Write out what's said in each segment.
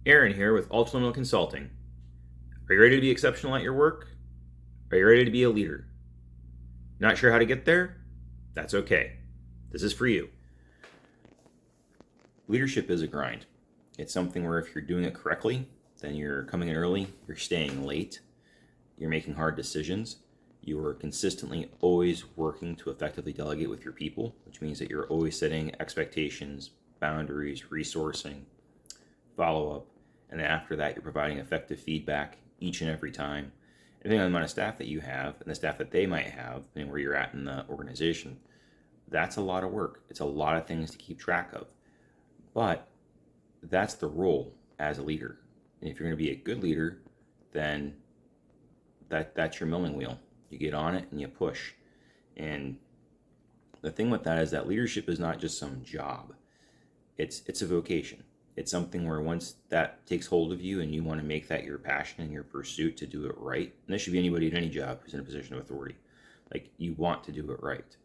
Aaron here with Ultraliminal Consulting. Are you ready to be exceptional at your work? Are you ready to be a leader? Not sure how to get there? That's okay. This is for you. Leadership is a grind. It's something where if you're doing it correctly, then you're coming in early, you're staying late, you're making hard decisions, you are consistently always working to effectively delegate with your people, which means that you're always setting expectations, boundaries, resourcing, follow up, and then after that, you're providing effective feedback each and every time. Depending on the amount of staff that you have and the staff that they might have, and where you're at in the organization, that's a lot of work. It's a lot of things to keep track of. But that's the role as a leader. And if you're going to be a good leader, then that's your milling wheel. You get on it and you push. And the thing with that is that leadership is not just some job. It's a vocation. It's something where once that takes hold of you and you want to make that your passion and your pursuit to do it right, and this should be anybody at any job who's in a position of authority, like you want to do it right.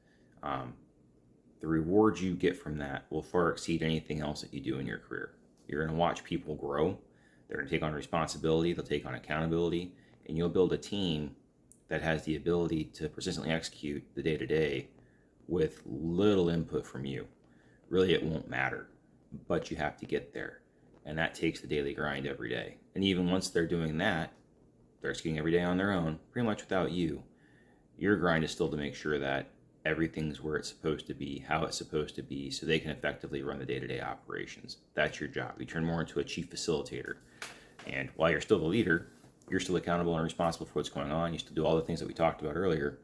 The rewards you get from that will far exceed anything else that you do in your career. You're going to watch people grow. They're going to take on responsibility. They'll take on accountability, and you'll build a team that has the ability to persistently execute the day-to-day with little input from you. Really, it won't matter, but you have to get there, and that takes the daily grind every day. And even once they're doing that, they're executing every day on their own, pretty much without you. Your grind is still to make sure that everything's where it's supposed to be, how it's supposed to be, so they can effectively run the day-to-day operations. That's your job. You turn more into a chief facilitator. And while you're still the leader, you're still accountable and responsible for what's going on. You still do all the things that we talked about earlier,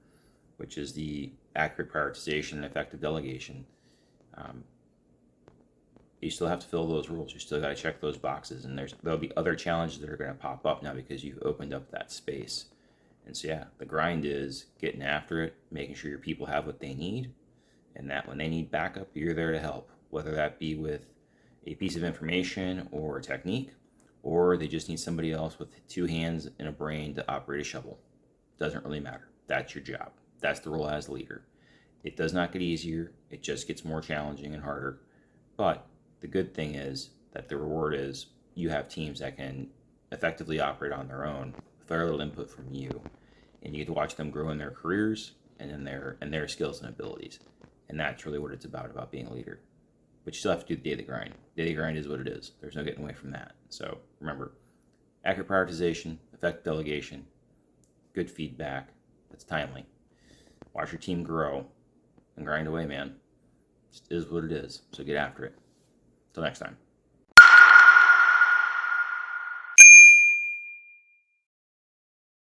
which is the accurate prioritization and effective delegation. You still have to fill those rules. You still got to check those boxes, and there'll be other challenges that are going to pop up now because you've opened up that space. And so, yeah, the grind is getting after it, making sure your people have what they need, and that when they need backup, you're there to help, whether that be with a piece of information or a technique, or they just need somebody else with two hands and a brain to operate a shovel. Doesn't really matter. That's your job. That's the role as a leader. It does not get easier. It just gets more challenging and harder. But the good thing is that the reward is you have teams that can effectively operate on their own with very little input from you, and you get to watch them grow in their careers and in their skills and abilities. And that's really what it's about being a leader. But you still have to do the daily grind. Daily grind is what it is. There's no getting away from that. So remember, accurate prioritization, effective delegation, good feedback that's timely. Watch your team grow and grind away, man. It is what it is. So get after it. Till next time.